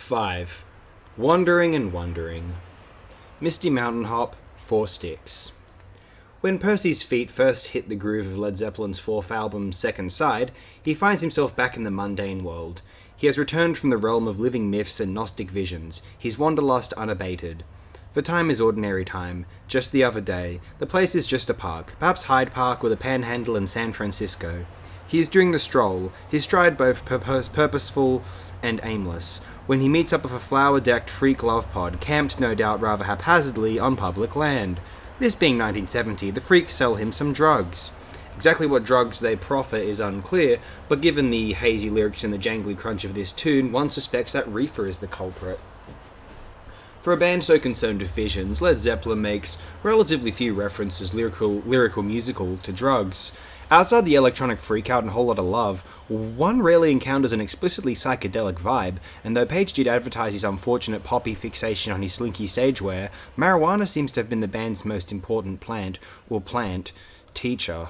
5. Wandering and Wondering. Misty Mountain Hop, 4 Sticks. When Percy's feet first hit the groove of Led Zeppelin's fourth album's second side, he finds himself back in the mundane world. He has returned from the realm of living myths and Gnostic visions, his wanderlust unabated. For time is ordinary time. Just the other day, the place is just a park, perhaps Hyde Park or the Panhandle in San Francisco. He is doing the stroll, his stride both purposeful and aimless, when he meets up with a flower-decked freak love pod, camped no doubt rather haphazardly on public land. This being 1970, the freaks sell him some drugs. Exactly what drugs they proffer is unclear, but given the hazy lyrics and the jangly crunch of this tune, one suspects that reefer is the culprit. For a band so concerned with visions, Led Zeppelin makes relatively few references, lyrical musical, to drugs. Outside the electronic freakout and Whole Lotta Love, one rarely encounters an explicitly psychedelic vibe, and though Page did advertise his unfortunate poppy fixation on his slinky stage wear, marijuana seems to have been the band's most important plant teacher.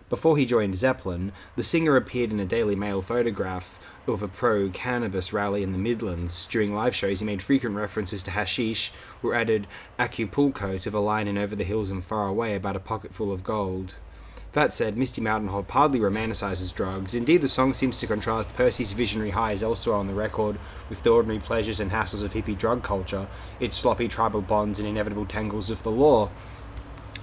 Before he joined Zeppelin, the singer appeared in a Daily Mail photograph of a pro-cannabis rally in the Midlands. During live shows, he made frequent references to hashish, or added Acapulco to the line in Over the Hills and Far Away about a pocket full of gold. That said, Misty Mountain Hop hardly romanticizes drugs. Indeed, the song seems to contrast Percy's visionary highs elsewhere on the record with the ordinary pleasures and hassles of hippie drug culture, its sloppy tribal bonds and inevitable tangles of the law.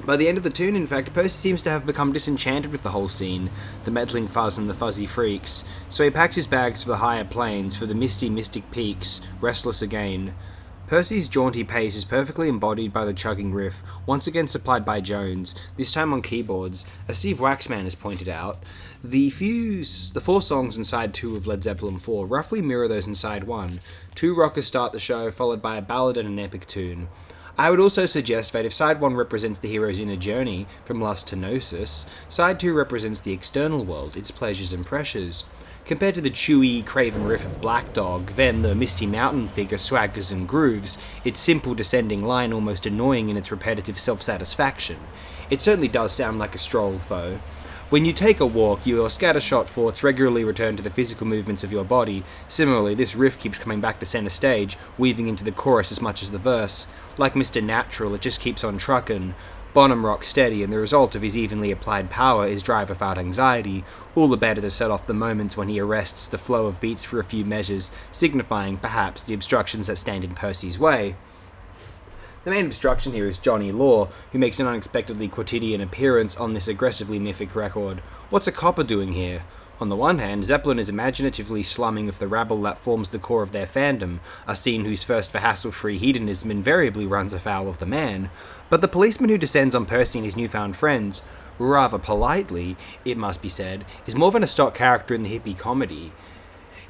By the end of the tune, in fact, Percy seems to have become disenchanted with the whole scene, the meddling fuzz and the fuzzy freaks, so he packs his bags for the higher planes, for the misty, mystic peaks, restless again. Percy's jaunty pace is perfectly embodied by the chugging riff, once again supplied by Jones, this time on keyboards. As Steve Waxman has pointed out, the 4 songs in side 2 of Led Zeppelin 4 roughly mirror those in side 1. 2 rockers start the show, followed by a ballad and an epic tune. I would also suggest that if side 1 represents the hero's inner journey, from lust to gnosis, side 2 represents the external world, its pleasures and pressures. Compared to the chewy, craven riff of Black Dog, then the Misty Mountain figure swaggers and grooves, its simple descending line almost annoying in its repetitive self-satisfaction. It certainly does sound like a stroll, though. When you take a walk, your scattershot thoughts regularly return to the physical movements of your body. Similarly, this riff keeps coming back to center stage, weaving into the chorus as much as the verse. Like Mr. Natural, it just keeps on truckin'. Bonham rocks steady, and the result of his evenly applied power is drive without anxiety, all the better to set off the moments when he arrests the flow of beats for a few measures, signifying, perhaps, the obstructions that stand in Percy's way. The main obstruction here is Johnny Law, who makes an unexpectedly quotidian appearance on this aggressively mythic record. What's a copper doing here? On the one hand, Zeppelin is imaginatively slumming with the rabble that forms the core of their fandom, a scene whose thirst for hassle-free hedonism invariably runs afoul of the man. But the policeman who descends on Percy and his newfound friends, rather politely, it must be said, is more than a stock character in the hippie comedy.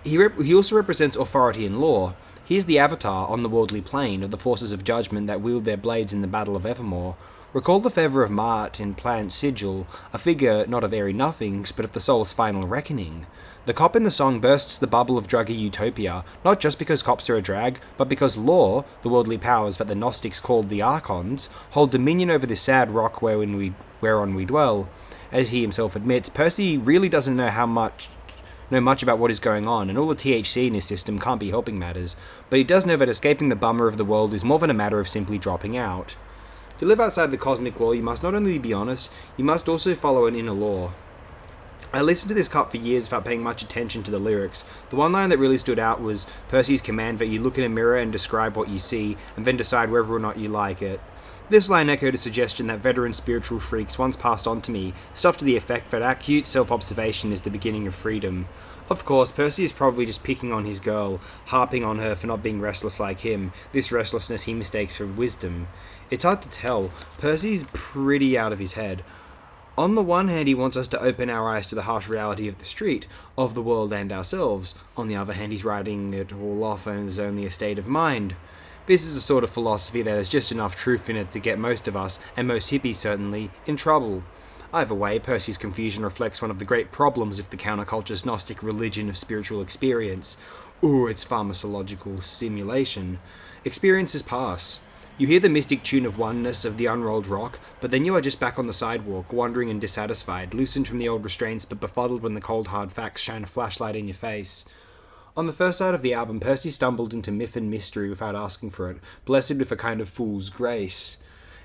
He also represents authority and law. He is the avatar on the worldly plane of the forces of judgment that wield their blades in the Battle of Evermore. Recall the feather of Mart in Plant's sigil, a figure not of airy nothings, but of the soul's final reckoning. The cop in the song bursts the bubble of druggy utopia, not just because cops are a drag, but because law, the worldly powers that the Gnostics called the Archons, hold dominion over this sad rock whereon we dwell. As he himself admits, Percy really doesn't know much about what is going on, and all the THC in his system can't be helping matters, but he does know that escaping the bummer of the world is more than a matter of simply dropping out. To live outside the cosmic law, you must not only be honest, you must also follow an inner law. I listened to this cut for years without paying much attention to the lyrics. The one line that really stood out was Percy's command that you look in a mirror and describe what you see, and then decide whether or not you like it. This line echoed a suggestion that veteran spiritual freaks once passed on to me, stuff to the effect that acute self-observation is the beginning of freedom. Of course, Percy is probably just picking on his girl, harping on her for not being restless like him, this restlessness he mistakes for wisdom. It's hard to tell. Percy's pretty out of his head. On the one hand, he wants us to open our eyes to the harsh reality of the street, of the world and ourselves. On the other hand, he's writing it all off as only a state of mind. This is a sort of philosophy that has just enough truth in it to get most of us, and most hippies certainly, in trouble. Either way, Percy's confusion reflects one of the great problems of the counterculture's Gnostic religion of spiritual experience, or its pharmacological simulation. Experiences pass. You hear the mystic tune of oneness of the unrolled rock, but then you are just back on the sidewalk, wandering and dissatisfied, loosened from the old restraints but befuddled when the cold hard facts shine a flashlight in your face. On the first side of the album, Percy stumbled into myth and mystery without asking for it, blessed with a kind of fool's grace.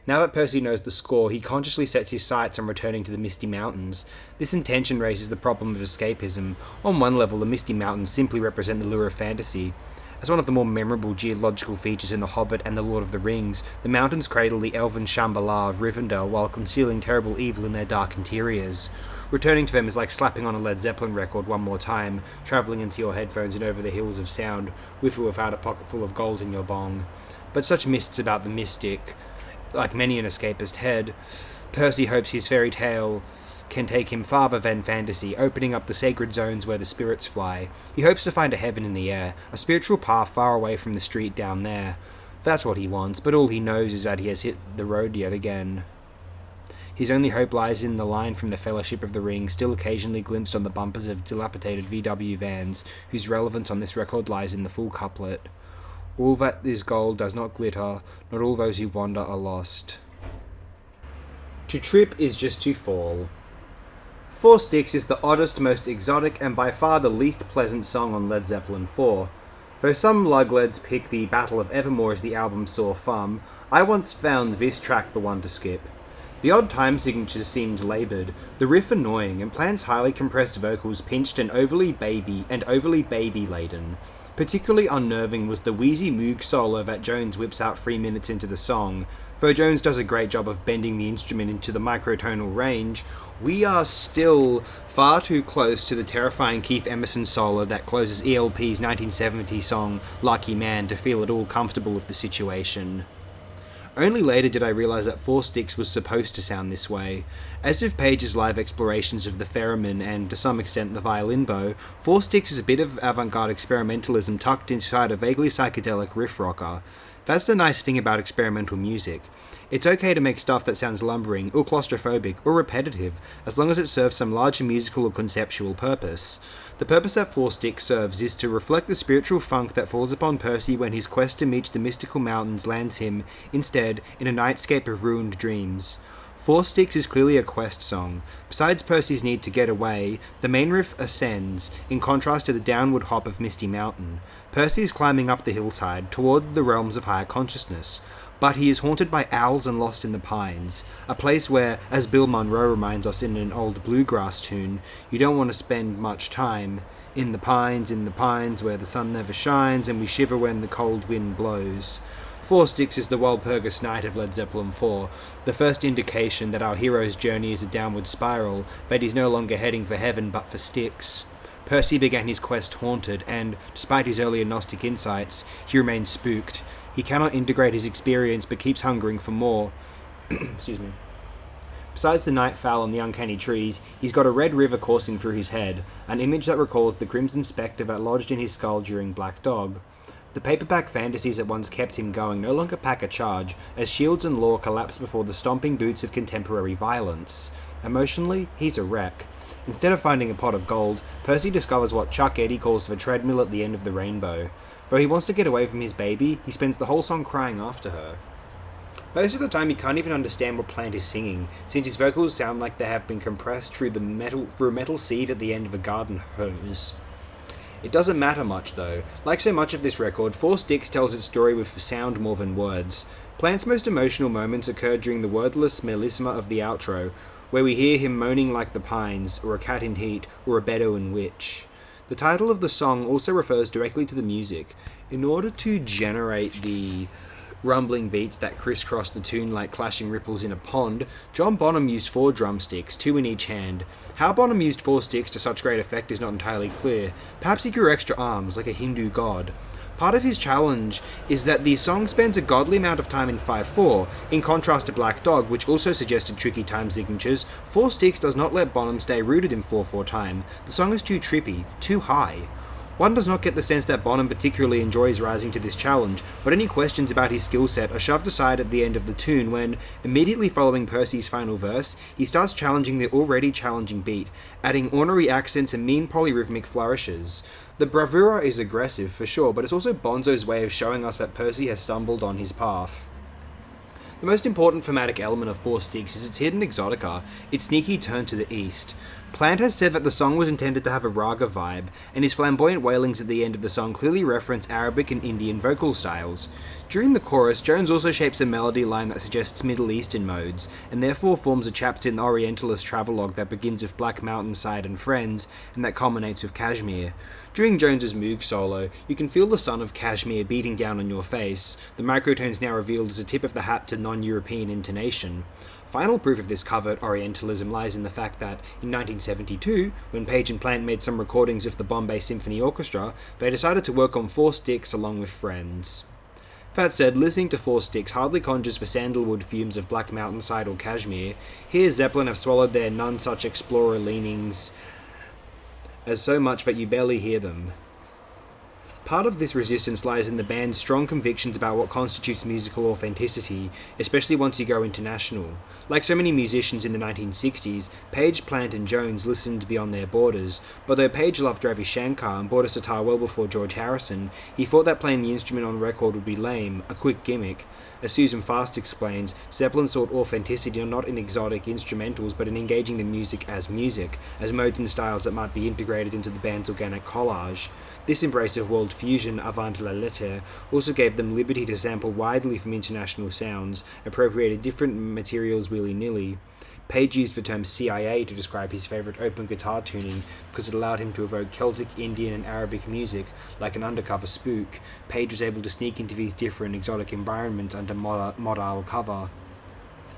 Now that Percy knows the score, he consciously sets his sights on returning to the Misty Mountains. This intention raises the problem of escapism. On one level, the Misty Mountains simply represent the lure of fantasy. As one of the more memorable geological features in The Hobbit and The Lord of the Rings, the mountains cradle the elven Shambhala of Rivendell while concealing terrible evil in their dark interiors. Returning to them is like slapping on a Led Zeppelin record one more time, travelling into your headphones and over the hills of sound, with or without a pocket full of gold in your bong. But such mists about the mystic, like many an escapist head, Percy hopes his fairy tale can take him farther than fantasy, opening up the sacred zones where the spirits fly. He hopes to find a heaven in the air, a spiritual path far away from the street down there. That's what he wants, but all he knows is that he has hit the road yet again. His only hope lies in the line from the Fellowship of the Ring, still occasionally glimpsed on the bumpers of dilapidated VW vans, whose relevance on this record lies in the full couplet. All that is gold does not glitter, not all those who wander are lost. To trip is just to fall. Four Sticks is the oddest, most exotic, and by far the least pleasant song on Led Zeppelin 4. Though some lugleds pick the Battle of Evermore as the album's sore thumb, I once found this track the one to skip. The odd time signatures seemed laboured, the riff annoying, and Plant's highly compressed vocals pinched and overly baby-laden. Particularly unnerving was the wheezy moog solo that Jones whips out 3 minutes into the song. Though Jones does a great job of bending the instrument into the microtonal range, we are still far too close to the terrifying Keith Emerson solo that closes ELP's 1970 song Lucky Man to feel at all comfortable with the situation. Only later did I realise that Four Sticks was supposed to sound this way. As with Page's live explorations of the theremin and, to some extent, the violin bow, Four Sticks is a bit of avant-garde experimentalism tucked inside a vaguely psychedelic riff rocker. That's the nice thing about experimental music. It's okay to make stuff that sounds lumbering, or claustrophobic, or repetitive, as long as it serves some larger musical or conceptual purpose. The purpose that Four Sticks serves is to reflect the spiritual funk that falls upon Percy when his quest to reach the mystical mountains lands him, instead, in a nightscape of ruined dreams. Four Sticks is clearly a quest song. Besides Percy's need to get away, the main riff ascends, in contrast to the downward hop of Misty Mountain. Percy is climbing up the hillside, toward the realms of higher consciousness. But he is haunted by owls and lost in the pines, a place where, as Bill Monroe reminds us in an old bluegrass tune, you don't want to spend much time. In the pines, where the sun never shines, and we shiver when the cold wind blows. Four Sticks is the Walpurgis Night of Led Zeppelin 4, the first indication that our hero's journey is a downward spiral, that he's no longer heading for heaven but for Styx. Percy began his quest haunted, and, despite his earlier Gnostic insights, he remains spooked. He cannot integrate his experience but keeps hungering for more. Excuse me. Besides the night fowl and the uncanny trees, he's got a red river coursing through his head, an image that recalls the crimson spectre that lodged in his skull during Black Dog. The paperback fantasies that once kept him going no longer pack a charge, as shields and lore collapse before the stomping boots of contemporary violence. Emotionally, he's a wreck. Instead of finding a pot of gold, Percy discovers what Chuck Eddy calls the treadmill at the end of the rainbow. Though he wants to get away from his baby, he spends the whole song crying after her. Most of the time he can't even understand what Plant is singing, since his vocals sound like they have been compressed through a metal sieve at the end of a garden hose. It doesn't matter much though. Like so much of this record, Four Sticks tells its story with sound more than words. Plant's most emotional moments occur during the wordless melisma of the outro, where we hear him moaning like the pines, or a cat in heat, or a Bedouin witch. The title of the song also refers directly to the music. In order to generate the rumbling beats that crisscross the tune like clashing ripples in a pond, John Bonham used 4 drumsticks, 2 in each hand. How Bonham used 4 sticks to such great effect is not entirely clear. Perhaps he grew extra arms, like a Hindu god. Part of his challenge is that the song spends a godly amount of time in 5/4, in contrast to Black Dog, which also suggested tricky time signatures. 4 Sticks does not let Bonham stay rooted in 4/4 time. The song is too trippy, too high. One does not get the sense that Bonham particularly enjoys rising to this challenge, but any questions about his skill set are shoved aside at the end of the tune when, immediately following Percy's final verse, he starts challenging the already challenging beat, adding ornery accents and mean polyrhythmic flourishes. The bravura is aggressive, for sure, but it's also Bonzo's way of showing us that Percy has stumbled on his path. The most important thematic element of Four Sticks is its hidden exotica, its sneaky turn to the east. Plant has said that the song was intended to have a raga vibe, and his flamboyant wailings at the end of the song clearly reference Arabic and Indian vocal styles. During the chorus, Jones also shapes a melody line that suggests Middle Eastern modes, and therefore forms a chapter in the Orientalist travelogue that begins with Black Mountainside and Friends, and that culminates with Kashmir. During Jones's Moog solo, you can feel the sun of Kashmir beating down on your face, the microtones now revealed as a tip of the hat to non-European intonation. Final proof of this covert Orientalism lies in the fact that, in 1972, when Page and Plant made some recordings of the Bombay Symphony Orchestra, they decided to work on Four Sticks along with Friends. That said, listening to Four Sticks hardly conjures for sandalwood fumes of Black Mountainside or Kashmir. Here Zeppelin have swallowed their none-such explorer leanings as so much that you barely hear them. Part of this resistance lies in the band's strong convictions about what constitutes musical authenticity, especially once you go international. Like so many musicians in the 1960s, Page, Plant and Jones listened beyond their borders, but though Page loved Ravi Shankar and bought a sitar well before George Harrison, he thought that playing the instrument on record would be lame, a quick gimmick. As Susan Fast explains, Zeppelin sought authenticity not in exotic instrumentals but in engaging the music, as modes and styles that might be integrated into the band's organic collage. This embrace of world fusion avant la lettre also gave them liberty to sample widely from international sounds, appropriated different materials willy-nilly. Page used the term CIA to describe his favourite open guitar tuning because it allowed him to evoke Celtic, Indian and Arabic music like an undercover spook. Page was able to sneak into these different exotic environments under modal cover.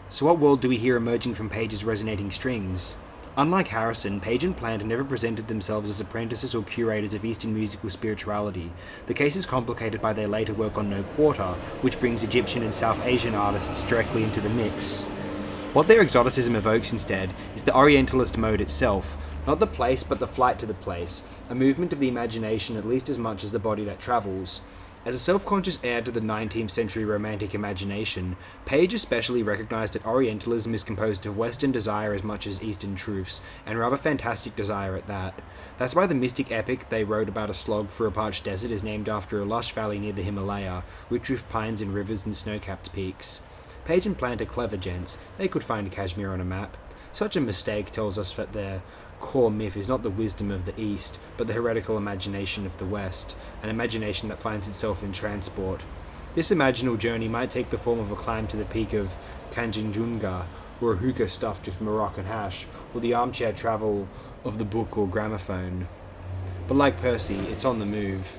So what world do we hear emerging from Page's resonating strings? Unlike Harrison, Page and Plant never presented themselves as apprentices or curators of Eastern musical spirituality. The case is complicated by their later work on No Quarter, which brings Egyptian and South Asian artists directly into the mix. What their exoticism evokes instead is the Orientalist mode itself, not the place but the flight to the place, a movement of the imagination at least as much as the body that travels. As a self-conscious heir to the 19th century romantic imagination, Page especially recognized that Orientalism is composed of Western desire as much as Eastern truths, and rather fantastic desire at that. That's why the mystic epic they wrote about a slog through a parched desert is named after a lush valley near the Himalaya, rich with pines and rivers and snow-capped peaks. Page and Plant are clever gents. They could find Kashmir on a map. Such a mistake tells us that their core myth is not the wisdom of the East, but the heretical imagination of the West, an imagination that finds itself in transport. This imaginal journey might take the form of a climb to the peak of Kanchenjunga, or a hookah stuffed with Moroccan hash, or the armchair travel of the book or gramophone. But like Percy, it's on the move.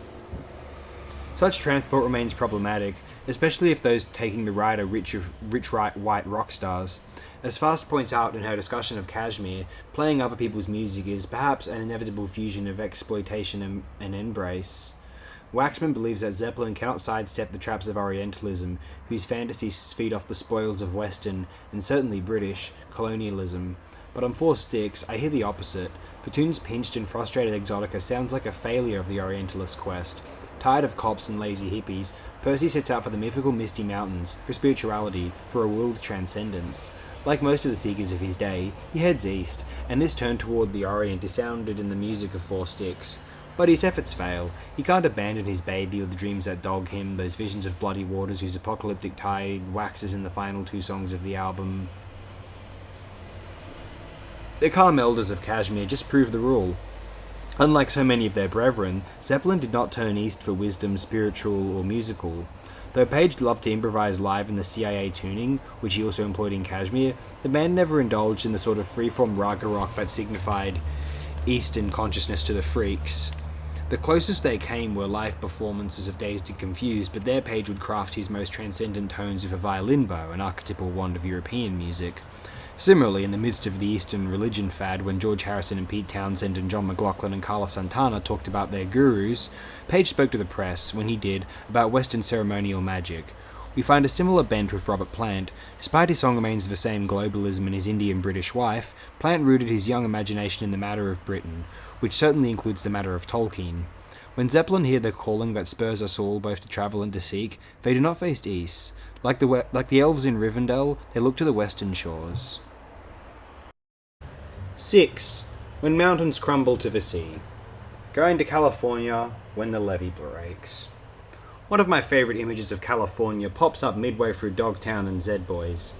Such transport remains problematic, especially if those taking the ride are rich white rock stars. As Fast points out in her discussion of Kashmir, playing other people's music is perhaps an inevitable fusion of exploitation and embrace. Waxman believes that Zeppelin cannot sidestep the traps of Orientalism, whose fantasies feed off the spoils of Western, and certainly British, colonialism. But on Four Sticks, I hear the opposite. Platoon's pinched and frustrated exotica sounds like a failure of the Orientalist quest. Tired of cops and lazy hippies, Percy sets out for the mythical Misty Mountains, for spirituality, for a world transcendence. Like most of the seekers of his day, he heads east, and this turn toward the Orient is sounded in the music of Four Sticks. But his efforts fail. He can't abandon his baby or the dreams that dog him, those visions of bloody waters whose apocalyptic tide waxes in the final two songs of the album. The calm elders of Kashmir just prove the rule. Unlike so many of their brethren, Zeppelin did not turn east for wisdom, spiritual or musical. Though Page loved to improvise live in the CIA tuning, which he also employed in Kashmir, the band never indulged in the sort of freeform raga rock that signified Eastern consciousness to the freaks. The closest they came were live performances of Dazed and Confused, but there Page would craft his most transcendent tones with a violin bow, an archetypal wand of European music. Similarly, in the midst of the Eastern religion fad, when George Harrison and Pete Townsend and John McLaughlin and Carlos Santana talked about their gurus, Page spoke to the press, when he did, about Western ceremonial magic. We find a similar bent with Robert Plant. Despite his song remains the same globalism and his Indian-British wife, Plant rooted his young imagination in the matter of Britain, which certainly includes the matter of Tolkien. When Zeppelin hear the calling that spurs us all both to travel and to seek, they do not face east. Like the elves in Rivendell, they look to the western shores. 6. When mountains crumble to the sea. Going to California when the levee breaks. One of my favourite images of California pops up midway through Dogtown and Z-Boys.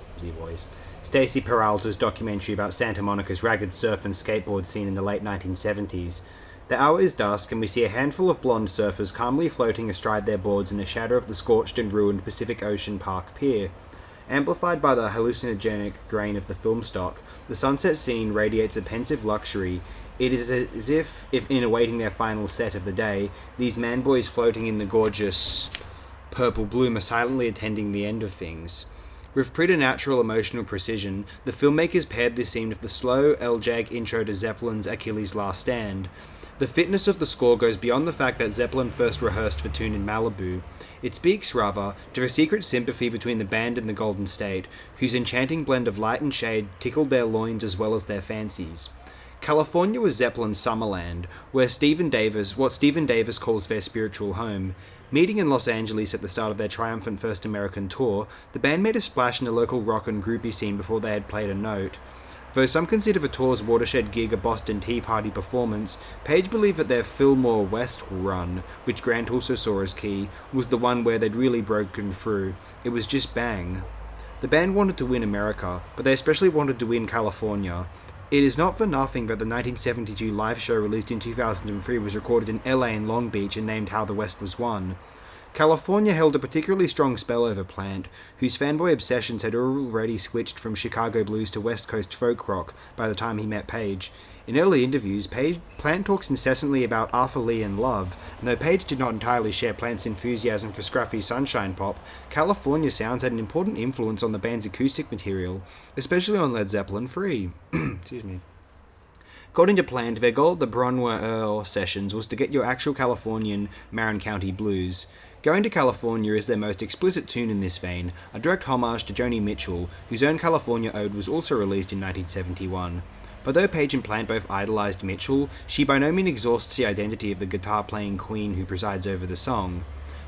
Stacy Peralta's documentary about Santa Monica's ragged surf and skateboard scene in the late 1970s. The hour is dusk, and we see a handful of blonde surfers calmly floating astride their boards in the shadow of the scorched and ruined Pacific Ocean Park Pier. Amplified by the hallucinogenic grain of the film stock, the sunset scene radiates a pensive luxury. It is as if in awaiting their final set of the day, these man-boys floating in the gorgeous purple bloom are silently attending the end of things. With preternatural emotional precision, the filmmakers paired this scene with the slow, elegiac intro to Zeppelin's Achilles' Last Stand. The fitness of the score goes beyond the fact that Zeppelin first rehearsed for tune in Malibu. It speaks, rather, to a secret sympathy between the band and the Golden State, whose enchanting blend of light and shade tickled their loins as well as their fancies. California was Zeppelin's summerland, what Stephen Davis calls their spiritual home. Meeting in Los Angeles at the start of their triumphant first American tour, the band made a splash in the local rock and groupie scene before they had played a note. Though some consider the tour's watershed gig a Boston Tea Party performance, Page believed that their Fillmore West run, which Grant also saw as key, was the one where they'd really broken through. It was just bang. The band wanted to win America, but they especially wanted to win California. It is not for nothing that the 1972 live show released in 2003 was recorded in LA and Long Beach and named How the West Was Won. California held a particularly strong spell over Plant, whose fanboy obsessions had already switched from Chicago blues to West Coast folk rock by the time he met Page. In early interviews, Plant talks incessantly about Arthur Lee and love, and though Page did not entirely share Plant's enthusiasm for scruffy sunshine pop, California sounds had an important influence on the band's acoustic material, especially on Led Zeppelin 3. Excuse me. According to Plant, their goal at the Bronwyn Earl sessions was to get your actual Californian Marin County blues. Going to California is their most explicit tune in this vein, a direct homage to Joni Mitchell, whose own California Ode was also released in 1971. But though Page and Plant both idolized Mitchell, she by no means exhausts the identity of the guitar-playing queen who presides over the song.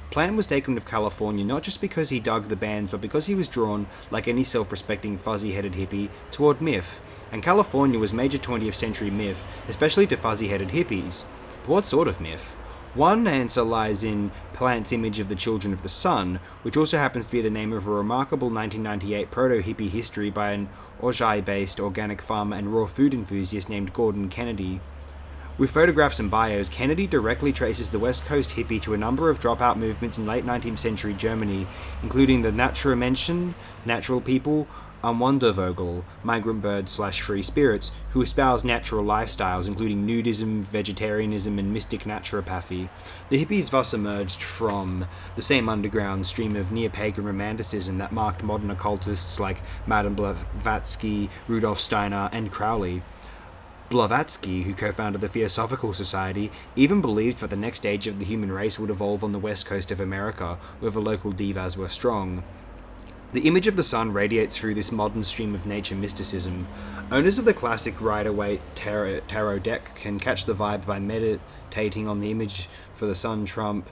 Plant was taken with California not just because he dug the bands, but because he was drawn, like any self-respecting fuzzy-headed hippie, toward myth. And California was major 20th century myth, especially to fuzzy-headed hippies. But what sort of myth? One answer lies in Plant's image of the Children of the Sun, which also happens to be the name of a remarkable 1998 proto-hippie history by an Ojai-based organic farmer and raw food enthusiast named Gordon Kennedy. With photographs and bios, Kennedy directly traces the West Coast hippie to a number of dropout movements in late 19th century Germany, including the Naturmenschen, Natural People, Wandervogel, migrant birds/free spirits, who espouse natural lifestyles, including nudism, vegetarianism, and mystic naturopathy. The hippies thus emerged from the same underground stream of neo-pagan romanticism that marked modern occultists like Madame Blavatsky, Rudolf Steiner, and Crowley. Blavatsky, who co-founded the Theosophical Society, even believed that the next stage of the human race would evolve on the west coast of America, where the local devas were strong. The image of the sun radiates through this modern stream of nature mysticism. Owners of the classic Rider-Waite tarot deck can catch the vibe by meditating on the image for the sun trump,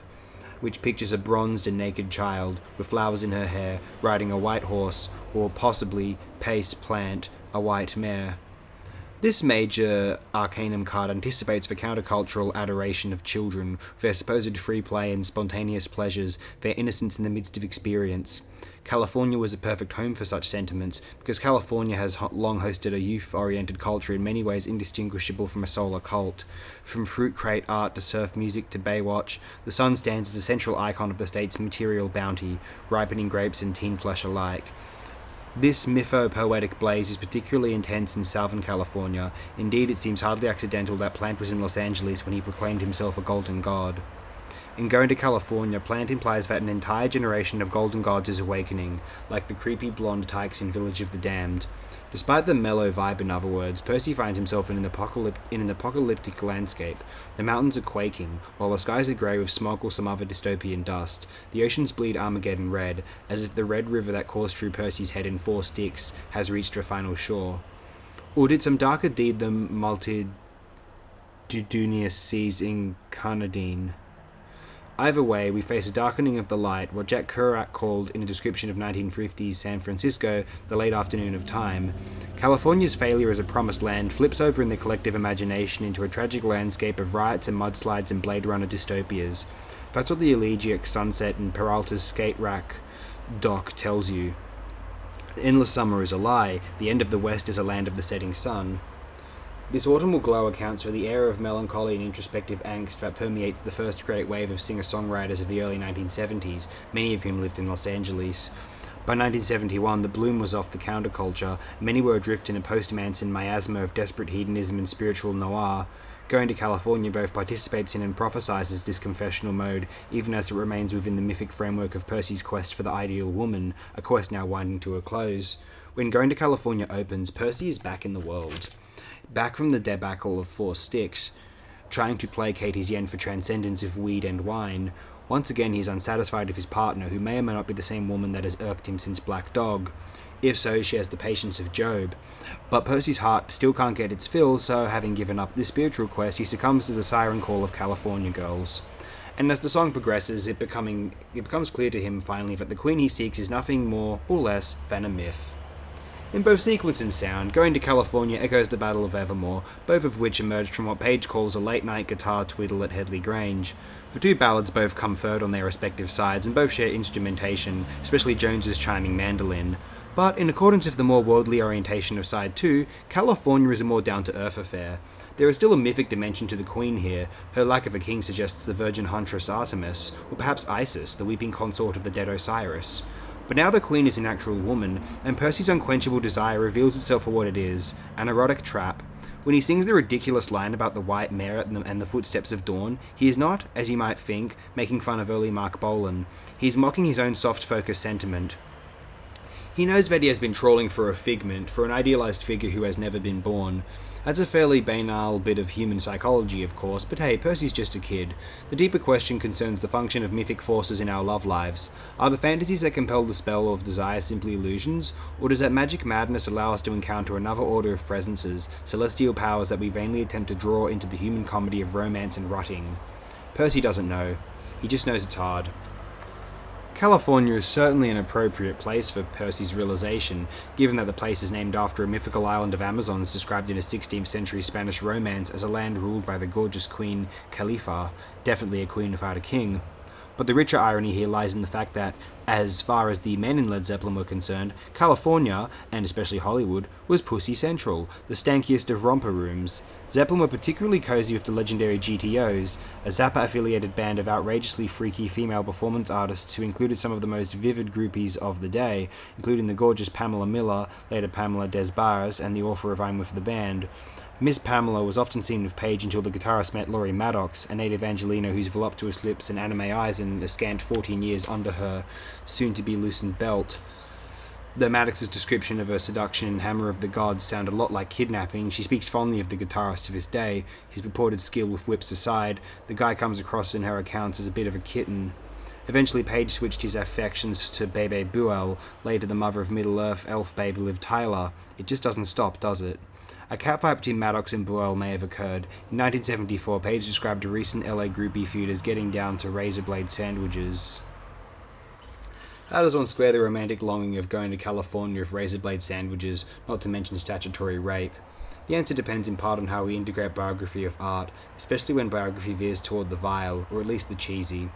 which pictures a bronzed and naked child with flowers in her hair, riding a white horse, or possibly Pace Plant, a white mare. This major arcanum card anticipates the countercultural adoration of children, their supposed free play and spontaneous pleasures, their innocence in the midst of experience. California was a perfect home for such sentiments, because California has long hosted a youth-oriented culture in many ways indistinguishable from a solar cult. From fruit crate art to surf music to Baywatch, the sun stands as a central icon of the state's material bounty, ripening grapes and teen flesh alike. This mytho-poetic blaze is particularly intense in Southern California. Indeed, it seems hardly accidental that Plant was in Los Angeles when he proclaimed himself a golden god. In going to California, Plant implies that an entire generation of golden gods is awakening, like the creepy blonde tykes in Village of the Damned. Despite the mellow vibe, in other words, Percy finds himself in an apocalyptic landscape. The mountains are quaking, while the skies are grey with smog or some other dystopian dust. The oceans bleed Armageddon red, as if the red river that coursed through Percy's head in 4 sticks has reached her final shore. Or did some darker deed the multitudinous seas incarnadine? Either way, we face a darkening of the light, what Jack Kerouac called, in a description of 1950s San Francisco, the late afternoon of time. California's failure as a promised land flips over in the collective imagination into a tragic landscape of riots and mudslides and Blade Runner dystopias. That's what the elegiac sunset and Peralta's skate rack doc tells you. The endless summer is a lie, the end of the West is a land of the setting sun. This autumnal glow accounts for the air of melancholy and introspective angst that permeates the first great wave of singer-songwriters of the early 1970s, many of whom lived in Los Angeles. By 1971, the bloom was off the counterculture. Many were adrift in a post-Manson miasma of desperate hedonism and spiritual noir. Going to California both participates in and prophesizes this confessional mode, even as it remains within the mythic framework of Percy's quest for the ideal woman, a quest now winding to a close. When Going to California opens, Percy is back in the world. Back from the debacle of 4 Sticks, trying to placate his yen for transcendence of weed and wine. Once again, he is unsatisfied with his partner, who may or may not be the same woman that has irked him since Black Dog. If so, she has the patience of Job. But Percy's heart still can't get its fill, so having given up this spiritual quest, he succumbs to the siren call of California girls. And as the song progresses, it becomes clear to him finally that the queen he seeks is nothing more or less than a myth. In both sequence and sound, Going to California echoes the Battle of Evermore, both of which emerged from what Page calls a late-night guitar twiddle at Headley Grange. The 2 ballads both come third on their respective sides, and both share instrumentation, especially Jones's chiming mandolin. But in accordance with the more worldly orientation of side 2, California is a more down-to-earth affair. There is still a mythic dimension to the queen here. Her lack of a king suggests the virgin huntress Artemis, or perhaps Isis, the weeping consort of the dead Osiris. But now the queen is an actual woman, and Percy's unquenchable desire reveals itself for what it is, an erotic trap. When he sings the ridiculous line about the white mare and the footsteps of dawn, he is not, as you might think, making fun of early Mark Bolan. He is mocking his own soft-focus sentiment. He knows that he has been trawling for a figment, for an idealized figure who has never been born. That's a fairly banal bit of human psychology, of course, but hey, Percy's just a kid. The deeper question concerns the function of mythic forces in our love lives. Are the fantasies that compel the spell of desire simply illusions, or does that magic madness allow us to encounter another order of presences, celestial powers that we vainly attempt to draw into the human comedy of romance and rutting? Percy doesn't know. He just knows it's hard. California is certainly an appropriate place for Percy's realization, given that the place is named after a mythical island of Amazons described in a 16th century Spanish romance as a land ruled by the gorgeous queen Khalifa, definitely a queen without a king. But the richer irony here lies in the fact that, as far as the men in Led Zeppelin were concerned, California, and especially Hollywood, was Pussy Central, the stankiest of romper rooms. Zeppelin were particularly cozy with the legendary GTOs, a Zappa-affiliated band of outrageously freaky female performance artists who included some of the most vivid groupies of the day, including the gorgeous Pamela Miller, later Pamela Des Barres, and the author of I'm With the Band. Miss Pamela was often seen with Page until the guitarist met Laurie Maddox, a native Angelino whose voluptuous lips and anime eyes and a scant 14 years under her soon-to-be loosened belt. Though Maddox's description of her seduction in Hammer of the Gods sound a lot like kidnapping, she speaks fondly of the guitarist to this day. His purported skill with whips aside, the guy comes across in her accounts as a bit of a kitten. Eventually, Page switched his affections to Bebe Buell, later the mother of Middle-earth elf baby Liv Tyler. It just doesn't stop, does it? A catfight between Maddox and Buell may have occurred. In 1974, Page described a recent LA groupie feud as getting down to razor blade sandwiches. How does one square the romantic longing of going to California with razor blade sandwiches, not to mention statutory rape? The answer depends in part on how we integrate biography of art, especially when biography veers toward the vile, or at least the cheesy.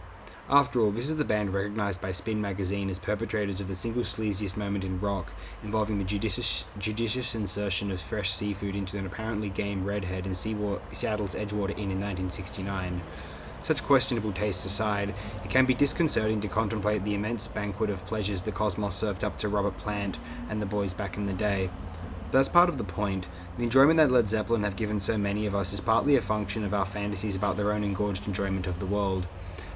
After all, this is the band recognized by Spin magazine as perpetrators of the single sleaziest moment in rock, involving the judicious insertion of fresh seafood into an apparently game redhead in Seattle's Edgewater Inn in 1969. Such questionable tastes aside, it can be disconcerting to contemplate the immense banquet of pleasures the cosmos served up to Robert Plant and the boys back in the day. But that's part of the point. The enjoyment that Led Zeppelin have given so many of us is partly a function of our fantasies about their own engorged enjoyment of the world.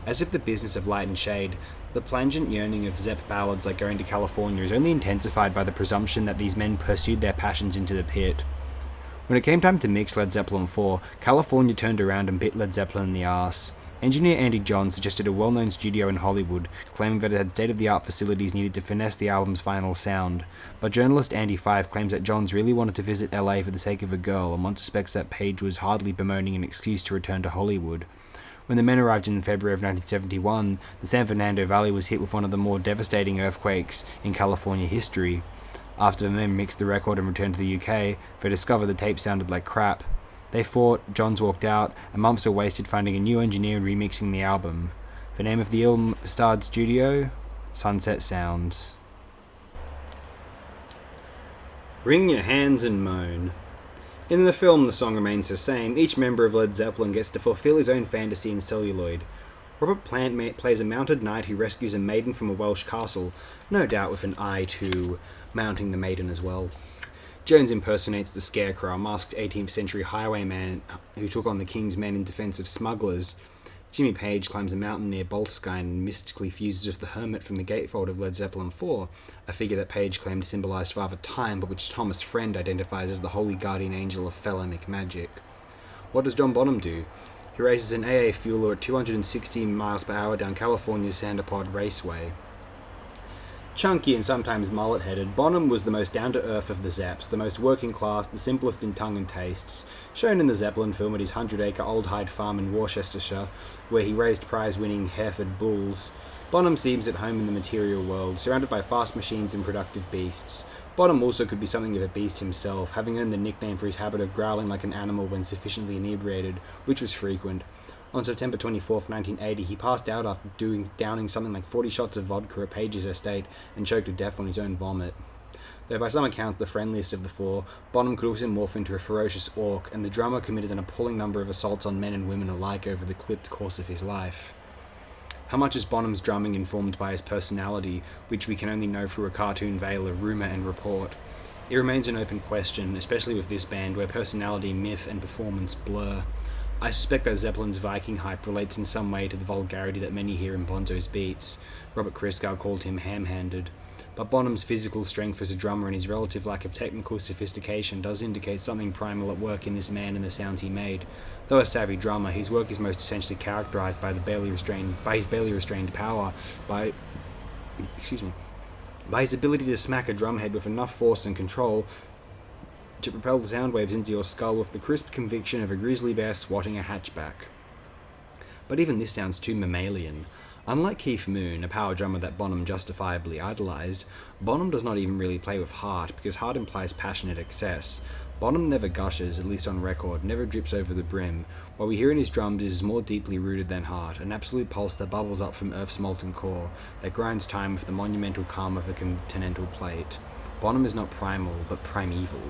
As if the business of light and shade, the plangent yearning of Zepp ballads like Going to California is only intensified by the presumption that these men pursued their passions into the pit. When it came time to mix Led Zeppelin 4, California turned around and bit Led Zeppelin in the arse. Engineer Andy Johns suggested a well-known studio in Hollywood, claiming that it had state-of-the-art facilities needed to finesse the album's final sound. But journalist Andy Fife claims that Johns really wanted to visit LA for the sake of a girl, and one suspects that Page was hardly bemoaning an excuse to return to Hollywood. When the men arrived in February of 1971, the San Fernando Valley was hit with one of the more devastating earthquakes in California history. After the men mixed the record and returned to the UK, they discovered the tape sounded like crap. They fought, Johns walked out, and months were wasted finding a new engineer and remixing the album. The name of the ill-starred studio? Sunset Sounds. Wring your hands and moan. In the film, the song remains the same. Each member of Led Zeppelin gets to fulfill his own fantasy in celluloid. Robert Plant plays a mounted knight who rescues a maiden from a Welsh castle, no doubt with an eye to mounting the maiden as well. Jones impersonates the Scarecrow, a masked 18th century highwayman who took on the King's men in defense of smugglers. Jimmy Page climbs a mountain near Boleskine and mystically fuses with the Hermit from the gatefold of Led Zeppelin 4, a figure that Page claimed symbolised Father Time, but which Thomas Friend identifies as the holy guardian angel of Thelemic magic. What does John Bonham do? He races an AA fueler at 260 miles per hour down California's Sandapod Raceway. Chunky and sometimes mullet-headed, Bonham was the most down-to-earth of the Zeps, the most working class, the simplest in tongue and tastes. Shown in the Zeppelin film at his 100-acre Old Hyde farm in Worcestershire, where he raised prize-winning Hereford bulls, Bonham seems at home in the material world, surrounded by fast machines and productive beasts. Bonham also could be something of a beast himself, having earned the nickname for his habit of growling like an animal when sufficiently inebriated, which was frequent. On September 24th, 1980, he passed out after downing something like 40 shots of vodka at Page's estate and choked to death on his own vomit. Though by some accounts the friendliest of the four, Bonham could also morph into a ferocious orc, and the drummer committed an appalling number of assaults on men and women alike over the clipped course of his life. How much is Bonham's drumming informed by his personality, which we can only know through a cartoon veil of rumour and report? It remains an open question, especially with this band, where personality, myth, and performance blur. I suspect that Zeppelin's Viking hype relates in some way to the vulgarity that many hear in Bonzo's beats. Robert Christgau called him ham-handed. But Bonham's physical strength as a drummer and his relative lack of technical sophistication does indicate something primal at work in this man and the sounds he made. Though a savvy drummer, his work is most essentially characterized by his barely restrained power, by his ability to smack a drumhead with enough force and control to propel the sound waves into your skull with the crisp conviction of a grizzly bear swatting a hatchback. But even this sounds too mammalian. Unlike Keith Moon, a power drummer that Bonham justifiably idolized, Bonham does not even really play with heart, because heart implies passionate excess. Bonham never gushes, at least on record, never drips over the brim. What we hear in his drums is more deeply rooted than heart, an absolute pulse that bubbles up from Earth's molten core, that grinds time with the monumental calm of a continental plate. Bonham is not primal, but primeval.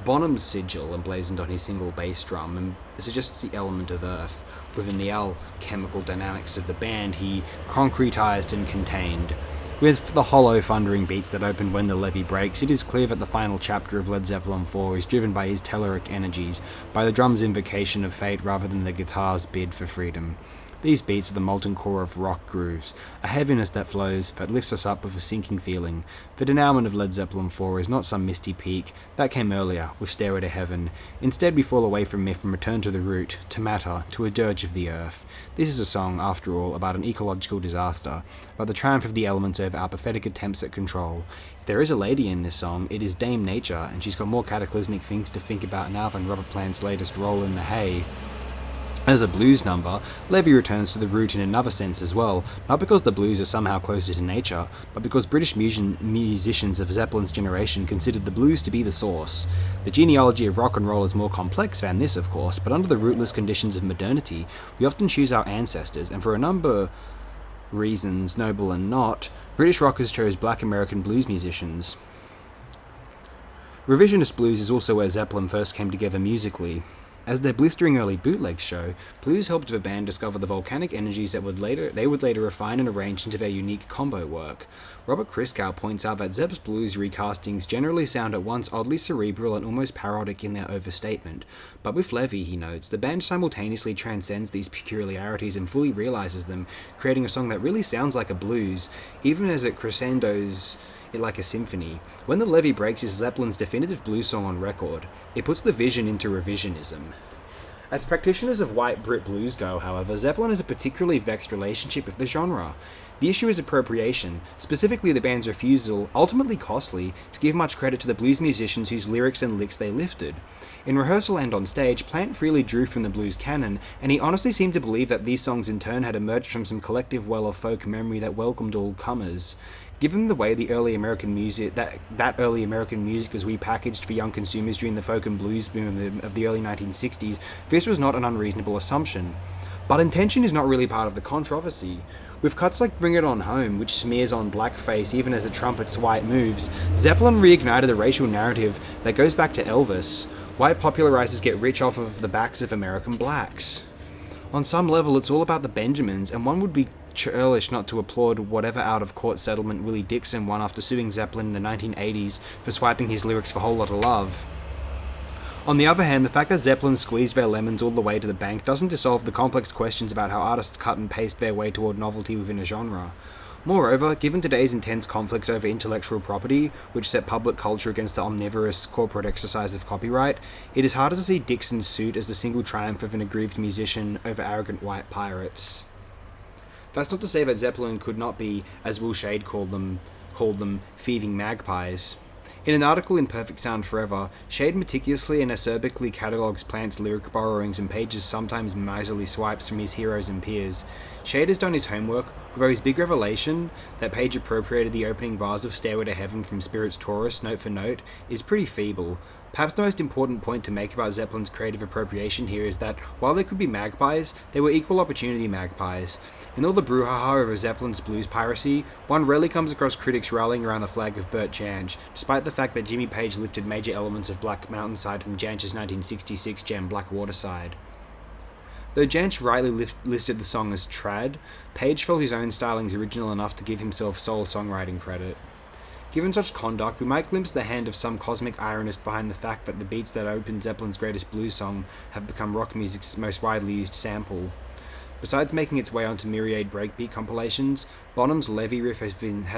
Bonham's sigil, emblazoned on his single bass drum, suggests the element of earth. Within the alchemical dynamics of the band, he concretized and contained. With the hollow, thundering beats that open when the levee breaks, it is clear that the final chapter of Led Zeppelin 4 is driven by his telluric energies, by the drum's invocation of fate rather than the guitar's bid for freedom. These beats are the molten core of rock grooves, a heaviness that flows, that lifts us up with a sinking feeling. The denouement of Led Zeppelin 4 is not some misty peak, that came earlier, with Stairway to Heaven. Instead we fall away from myth and return to the root, to matter, to a dirge of the earth. This is a song, after all, about an ecological disaster, about the triumph of the elements over our pathetic attempts at control. If there is a lady in this song, it is Dame Nature, and she's got more cataclysmic things to think about now than Robert Plant's latest roll in the hay. As a blues number, Levy returns to the root in another sense as well, not because the blues are somehow closer to nature, but because British musicians of Zeppelin's generation considered the blues to be the source. The genealogy of rock and roll is more complex than this, of course, but under the rootless conditions of modernity, we often choose our ancestors, and for a number of reasons, noble and not, British rockers chose black American blues musicians. Revisionist blues is also where Zeppelin first came together musically. As their blistering early bootlegs show, blues helped the band discover the volcanic energies that they would later refine and arrange into their unique combo work. Robert Christgau points out that Zepp's blues recastings generally sound at once oddly cerebral and almost parodic in their overstatement. But with Levy, he notes, the band simultaneously transcends these peculiarities and fully realizes them, creating a song that really sounds like a blues, even as it crescendos it like a symphony. When the Levee Breaks is Zeppelin's definitive blues song on record, it puts the vision into revisionism. As practitioners of white Brit blues go, however, Zeppelin has a particularly vexed relationship with the genre. The issue is appropriation, specifically the band's refusal, ultimately costly, to give much credit to the blues musicians whose lyrics and licks they lifted. In rehearsal and on stage, Plant freely drew from the blues canon, and he honestly seemed to believe that these songs in turn had emerged from some collective well of folk memory that welcomed all comers. Given the way the early American music that early American music was repackaged for young consumers during the folk and blues boom of the early 1960s, this was not an unreasonable assumption. But intention is not really part of the controversy. With cuts like Bring It On Home, which smears on blackface even as the trumpet's white moves, Zeppelin reignited a racial narrative that goes back to Elvis. White popularizers get rich off of the backs of American blacks. On some level, it's all about the Benjamins, and one would be churlish not to applaud whatever out-of-court settlement Willie Dixon won after suing Zeppelin in the 1980s for swiping his lyrics for Whole Lotta Love. On the other hand, the fact that Zeppelin squeezed their lemons all the way to the bank doesn't dissolve the complex questions about how artists cut and paste their way toward novelty within a genre. Moreover, given today's intense conflicts over intellectual property, which set public culture against the omnivorous corporate exercise of copyright, it is harder to see Dixon's suit as the single triumph of an aggrieved musician over arrogant white pirates. That's not to say that Zeppelin could not be, as Will Shade called them, thieving magpies. In an article in Perfect Sound Forever, Shade meticulously and acerbically catalogues Plant's lyric borrowings and Page's sometimes miserly swipes from his heroes and peers. Shade has done his homework, although his big revelation, that Page appropriated the opening bars of Stairway to Heaven from Spirit's Taurus, note for note, is pretty feeble. Perhaps the most important point to make about Zeppelin's creative appropriation here is that, while they could be magpies, they were equal opportunity magpies. In all the brouhaha over Zeppelin's blues piracy, one rarely comes across critics rallying around the flag of Burt Jansch, despite the fact that Jimmy Page lifted major elements of Black Mountainside from Jansch's 1966 gem Black Waterside. Though Jansch rightly listed the song as trad, Page felt his own stylings original enough to give himself sole songwriting credit. Given such conduct, we might glimpse the hand of some cosmic ironist behind the fact that the beats that opened Zeppelin's greatest blues song have become rock music's most widely used sample. Besides making its way onto myriad breakbeat compilations, Bonham's Levy riff has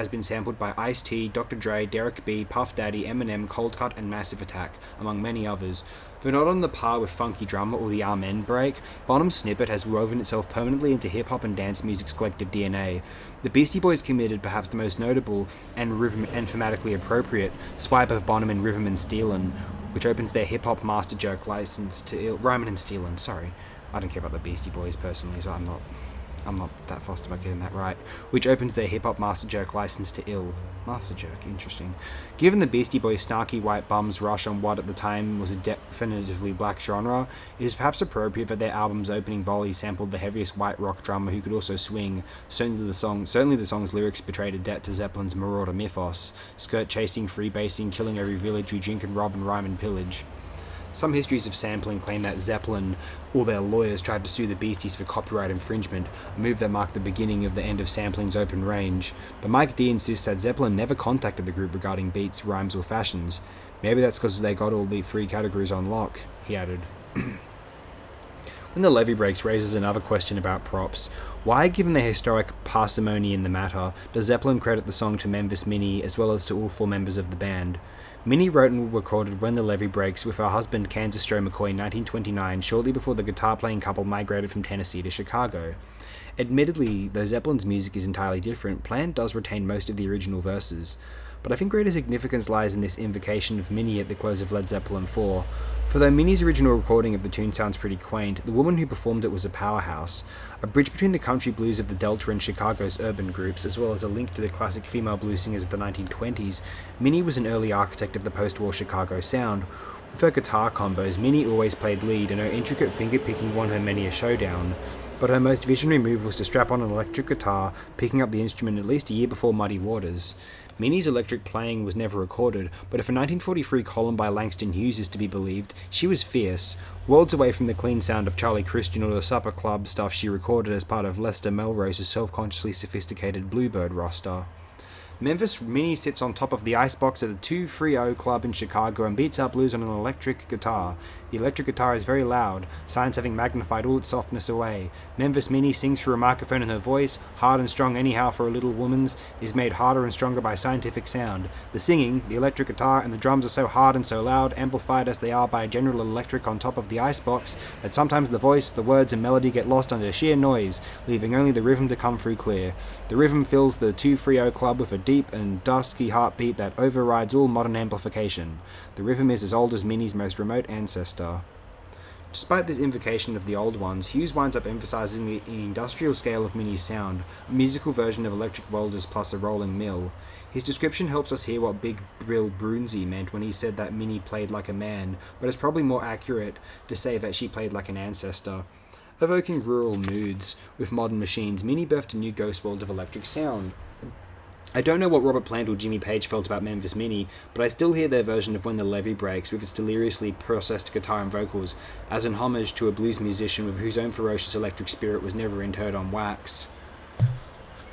been sampled by Ice-T, Dr. Dre, Derek B, Puff Daddy, Eminem, Cold Cut, and Massive Attack, among many others. Though not on the par with Funky Drummer or the Amen break, Bonham's snippet has woven itself permanently into hip-hop and dance music's collective DNA. The Beastie Boys committed perhaps the most notable and thematically appropriate swipe of Bonham in Rhythm and Stealin', which opens their hip-hop master joke license to Rhymin' and Stealin', sorry. I don't care about the Beastie Boys personally, so I'm not that fussed about getting that right. Which opens their hip-hop master joke license to ill. Master joke, interesting. Given the Beastie Boys' snarky white bums rush on what at the time was a definitively black genre, it is perhaps appropriate that their album's opening volley sampled the heaviest white rock drummer who could also swing. Certainly the song's lyrics betrayed a debt to Zeppelin's marauder mythos, skirt-chasing, freebasing, killing every village we drink and rob and rhyme and pillage. Some histories of sampling claim that Zeppelin or their lawyers tried to sue the Beasties for copyright infringement, a move that marked the beginning of the end of sampling's open range. But Mike D insists that Zeppelin never contacted the group regarding beats, rhymes, or fashions. Maybe that's because they got all the free categories on lock, he added. When the Levy breaks raises another question about props. Why, given the historic parsimony in the matter, does Zeppelin credit the song to Memphis Minnie as well as to all four members of the band? Minnie wrote and recorded When the Levee Breaks with her husband Kansas Joe McCoy in 1929, shortly before the guitar-playing couple migrated from Tennessee to Chicago. Admittedly, though Zeppelin's music is entirely different, Plant does retain most of the original verses. But I think greater significance lies in this invocation of Minnie at the close of Led Zeppelin 4. For though Minnie's original recording of the tune sounds pretty quaint, the woman who performed it was a powerhouse, a bridge between the country blues of the Delta and Chicago's urban groups, as well as a link to the classic female blues singers of the 1920s. Minnie was an early architect of the post-war Chicago sound. With her guitar combos, Minnie always played lead, and her intricate finger-picking won her many a showdown. But her most visionary move was to strap on an electric guitar, picking up the instrument at least a year before Muddy Waters. Minnie's electric playing was never recorded, but if a 1943 column by Langston Hughes is to be believed, she was fierce, worlds away from the clean sound of Charlie Christian or the supper club stuff she recorded as part of Lester Melrose's self-consciously sophisticated Bluebird roster. Memphis Minnie sits on top of the icebox at the 230 Club in Chicago and beats out blues on an electric guitar. The electric guitar is very loud, science having magnified all its softness away. Memphis Minnie sings through a microphone and her voice, hard and strong anyhow for a little woman's, is made harder and stronger by scientific sound. The singing, the electric guitar, and the drums are so hard and so loud, amplified as they are by General Electric on top of the icebox, that sometimes the voice, the words, and melody get lost under sheer noise, leaving only the rhythm to come through clear. The rhythm fills the 230 Club with a deep and dusky heartbeat that overrides all modern amplification. The rhythm is as old as Minnie's most remote ancestor. Despite this invocation of the old ones, Hughes winds up emphasizing the industrial scale of Minnie's sound, a musical version of electric welders plus a rolling mill. His description helps us hear what Big Bill Brunzi meant when he said that Minnie played like a man, but it's probably more accurate to say that she played like an ancestor. Evoking rural moods with modern machines, Minnie birthed a new ghost world of electric sound. I don't know what Robert Plant or Jimmy Page felt about Memphis Minnie, but I still hear their version of When the Levee Breaks with its deliriously processed guitar and vocals as an homage to a blues musician with whose own ferocious electric spirit was never interred on wax.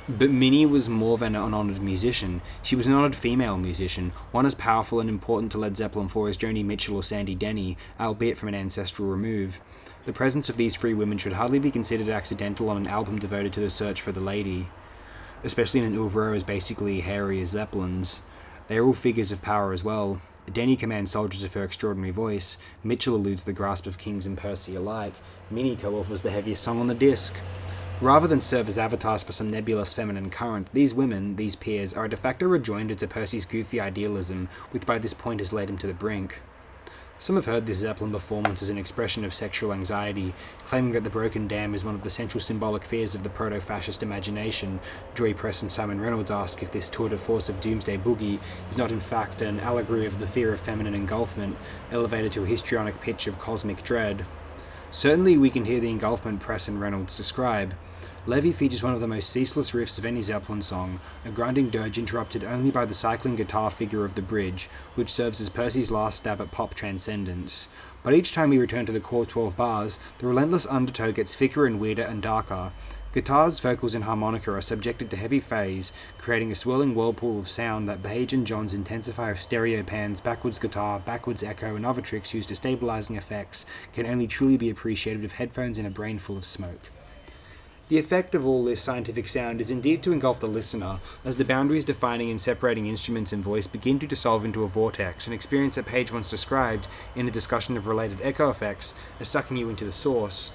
But Minnie was more than an honoured musician. She was an honoured female musician, one as powerful and important to Led Zeppelin 4 as Joni Mitchell or Sandy Denny, albeit from an ancestral remove. The presence of these three women should hardly be considered accidental on an album devoted to the search for the lady, especially in an oeuvre as basically hairy as Zeppelin's. They are all figures of power as well. Denny commands soldiers of her extraordinary voice, Mitchell eludes the grasp of kings and Percy alike, Minnie co-authors the heaviest song on the disc. Rather than serve as avatars for some nebulous feminine current, these women, these peers, are a de facto rejoinder to Percy's goofy idealism, which by this point has led him to the brink. Some have heard this Zeppelin performance as an expression of sexual anxiety, claiming that the broken dam is one of the central symbolic fears of the proto-fascist imagination. Joy Press and Simon Reynolds ask if this tour de force of Doomsday Boogie is not in fact an allegory of the fear of feminine engulfment, elevated to a histrionic pitch of cosmic dread. Certainly we can hear the engulfment Press and Reynolds describe. Levy features one of the most ceaseless riffs of any Zeppelin song, a grinding dirge interrupted only by the cycling guitar figure of the bridge, which serves as Percy's last stab at pop transcendence. But each time we return to the core 12 bars, the relentless undertow gets thicker and weirder and darker. Guitars, vocals, and harmonica are subjected to heavy phase, creating a swirling whirlpool of sound that Page and John's intensify of stereo pans, backwards guitar, backwards echo, and other tricks used as stabilizing effects can only truly be appreciated with headphones and a brain full of smoke. The effect of all this scientific sound is indeed to engulf the listener, as the boundaries defining and separating instruments and voice begin to dissolve into a vortex, an experience that Page once described, in a discussion of related echo effects, as sucking you into the source.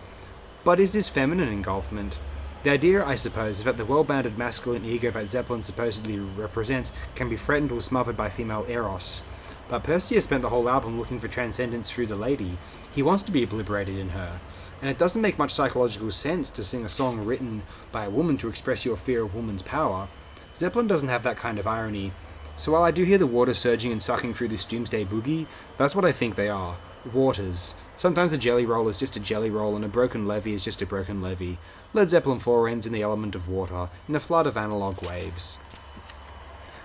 But is this feminine engulfment? The idea, I suppose, is that the well-bounded masculine ego that Zeppelin supposedly represents can be threatened or smothered by female eros. But Percy has spent the whole album looking for transcendence through the lady. He wants to be obliterated in her. And it doesn't make much psychological sense to sing a song written by a woman to express your fear of woman's power. Zeppelin doesn't have that kind of irony. So while I do hear the water surging and sucking through this Doomsday Boogie, that's what I think they are. Waters. Sometimes a jelly roll is just a jelly roll and a broken levee is just a broken levee. Led Zeppelin 4 ends in the element of water, in a flood of analog waves.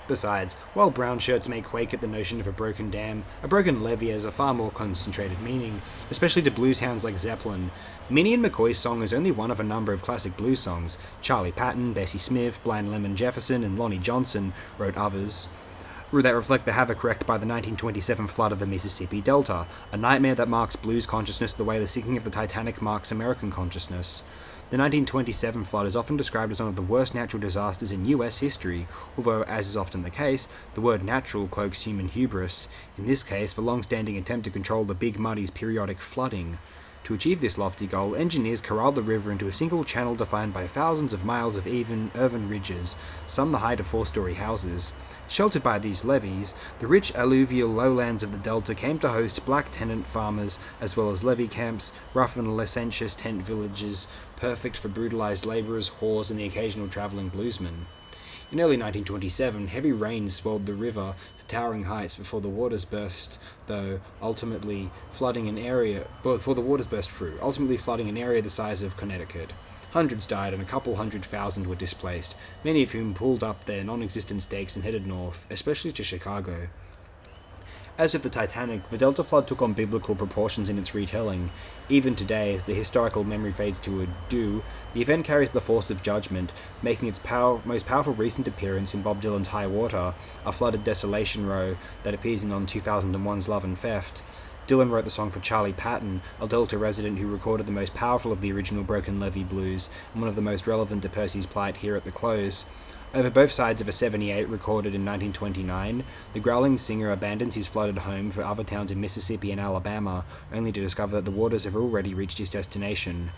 Besides, while brown shirts may quake at the notion of a broken dam, a broken levee has a far more concentrated meaning, especially to blues hounds like Zeppelin. Minnie and McCoy's song is only one of a number of classic blues songs. Charlie Patton, Bessie Smith, Blind Lemon Jefferson, and Lonnie Johnson wrote others that reflect the havoc wreaked by the 1927 flood of the Mississippi Delta, a nightmare that marks blues consciousness the way the sinking of the Titanic marks American consciousness. The 1927 flood is often described as one of the worst natural disasters in US history, although, as is often the case, the word natural cloaks human hubris, in this case the long-standing attempt to control the Big Muddy's periodic flooding. To achieve this lofty goal, engineers corralled the river into a single channel defined by thousands of miles of even earthen ridges, some the height of four-story houses. Sheltered by these levees, the rich alluvial lowlands of the delta came to host black tenant farmers, as well as levee camps, rough and licentious tent villages, perfect for brutalized laborers, whores, and the occasional traveling bluesman. In early 1927, heavy rains swelled the river to towering heights before the waters burst through, ultimately flooding an area the size of Connecticut. Hundreds died and a couple 100,000 were displaced, many of whom pulled up their non-existent stakes and headed north, especially to Chicago. As with the Titanic, the Delta flood took on biblical proportions in its retelling. Even today, as the historical memory fades to a dew, the event carries the force of judgment, making its most powerful recent appearance in Bob Dylan's High Water, a flooded desolation row that appears in on 2001's Love and Theft. Dylan wrote the song for Charlie Patton, a Delta resident who recorded the most powerful of the original Broken Levee blues, and one of the most relevant to Percy's plight here at the close. Over both sides of a 78 recorded in 1929, the growling singer abandons his flooded home for other towns in Mississippi and Alabama, only to discover that the waters have already reached his destination.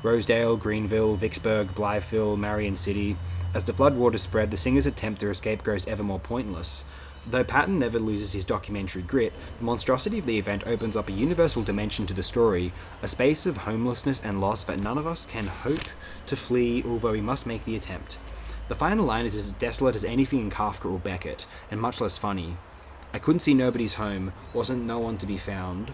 Rosedale, Greenville, Vicksburg, Blytheville, Marion City. As the floodwaters spread, the singer's attempt to escape grows ever more pointless. Though Patton never loses his documentary grit, the monstrosity of the event opens up a universal dimension to the story, a space of homelessness and loss that none of us can hope to flee, although we must make the attempt. The final line is as desolate as anything in Kafka or Beckett, and much less funny. I couldn't see nobody's home, wasn't no one to be found.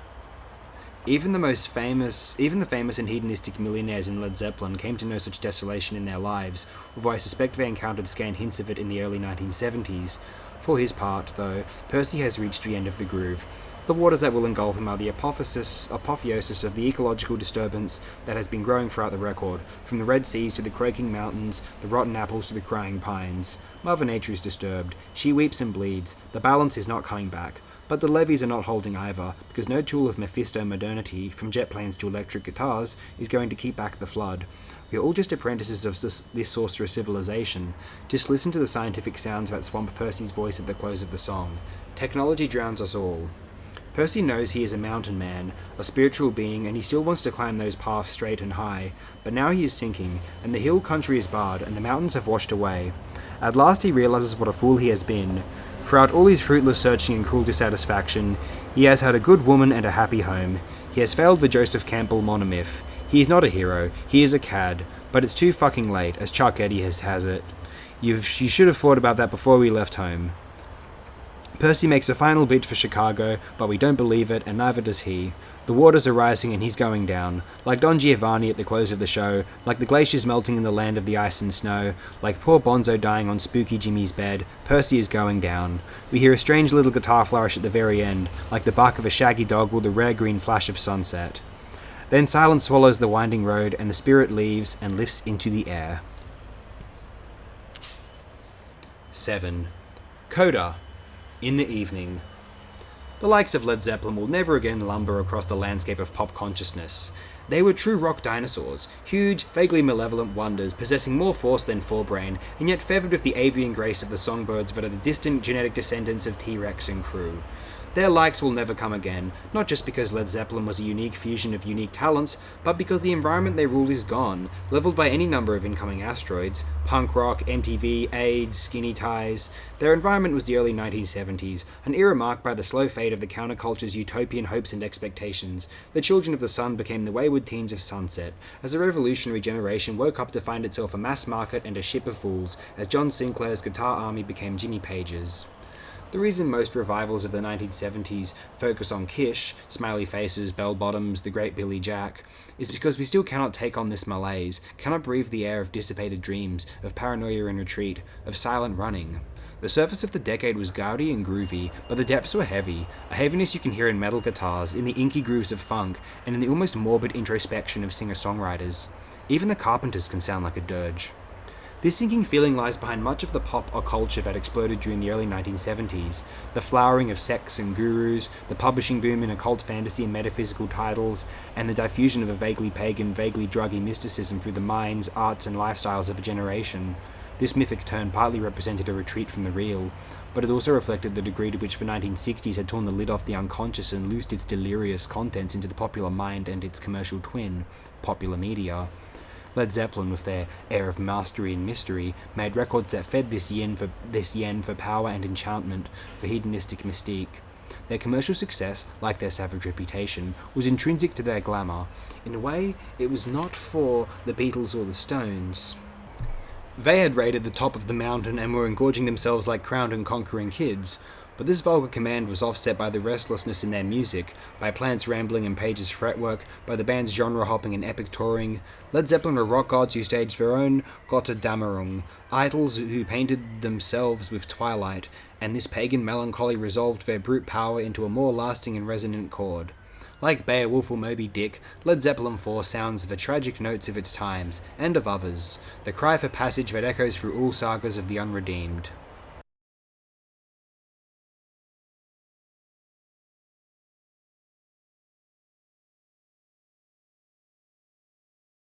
Even the famous and hedonistic millionaires in Led Zeppelin came to know such desolation in their lives, although I suspect they encountered scant hints of it in the early 1970s. For his part, though, Percy has reached the end of the groove. The waters that will engulf him are the apotheosis of the ecological disturbance that has been growing throughout the record, from the Red Seas to the quaking mountains, the rotten apples to the crying pines. Mother Nature is disturbed. She weeps and bleeds. The balance is not coming back. But the levees are not holding either, because no tool of Mephisto modernity, from jet planes to electric guitars, is going to keep back the flood. We are all just apprentices of this sorcerous civilization. Just listen to the scientific sounds that swamp Percy's voice at the close of the song. Technology drowns us all. Percy knows he is a mountain man, a spiritual being, and he still wants to climb those paths straight and high. But now he is sinking, and the hill country is barred, and the mountains have washed away. At last he realizes what a fool he has been. Throughout all his fruitless searching and cruel dissatisfaction, he has had a good woman and a happy home. He has failed the Joseph Campbell monomyth. He is not a hero, he is a cad. But it's too fucking late, as Chuck Eddy has it. You should have thought about that before we left home. Percy makes a final bid for Chicago, but we don't believe it, and neither does he. The waters are rising and he's going down. Like Don Giovanni at the close of the show, like the glaciers melting in the land of the ice and snow, like poor Bonzo dying on spooky Jimmy's bed, Percy is going down. We hear a strange little guitar flourish at the very end, like the bark of a shaggy dog with the rare green flash of sunset. Then silence swallows the winding road, and the spirit leaves and lifts into the air. 7. Coda. In the evening. The likes of Led Zeppelin will never again lumber across the landscape of pop consciousness. They were true rock dinosaurs, huge, vaguely malevolent wonders, possessing more force than forebrain, and yet feathered with the avian grace of the songbirds that are the distant genetic descendants of T-Rex and crew. Their likes will never come again, not just because Led Zeppelin was a unique fusion of unique talents, but because the environment they ruled is gone, leveled by any number of incoming asteroids. Punk rock, MTV, AIDS, skinny ties. Their environment was the early 1970s, an era marked by the slow fade of the counterculture's utopian hopes and expectations. The children of the sun became the wayward teens of sunset, as a revolutionary generation woke up to find itself a mass market and a ship of fools, as John Sinclair's guitar army became Jimmy Page's. The reason most revivals of the 1970s focus on Kish, Smiley Faces, Bell Bottoms, The Great Billy Jack, is because we still cannot take on this malaise, cannot breathe the air of dissipated dreams, of paranoia in retreat, of silent running. The surface of the decade was gaudy and groovy, but the depths were heavy, a heaviness you can hear in metal guitars, in the inky grooves of funk, and in the almost morbid introspection of singer-songwriters. Even the Carpenters can sound like a dirge. This sinking feeling lies behind much of the pop or culture that exploded during the early 1970s, the flowering of sects and gurus, the publishing boom in occult fantasy and metaphysical titles, and the diffusion of a vaguely pagan, vaguely druggy mysticism through the minds, arts, and lifestyles of a generation. This mythic turn partly represented a retreat from the real, but it also reflected the degree to which the 1960s had torn the lid off the unconscious and loosed its delirious contents into the popular mind and its commercial twin, popular media. Led Zeppelin, with their air of mastery and mystery, made records that fed this yen for power and enchantment, for hedonistic mystique. Their commercial success, like their savage reputation, was intrinsic to their glamour. In a way, it was not for the Beatles or the Stones. They had raided the top of the mountain and were engorging themselves like crowned and conquering kids. But this vulgar command was offset by the restlessness in their music, by Plant's rambling and Page's fretwork, by the band's genre-hopping and epic touring. Led Zeppelin were rock gods who staged their own Gotterdammerung, idols who painted themselves with twilight, and this pagan melancholy resolved their brute power into a more lasting and resonant chord. Like Beowulf or Moby Dick, Led Zeppelin 4 sounds the tragic notes of its times, and of others, the cry for passage that echoes through all sagas of the unredeemed.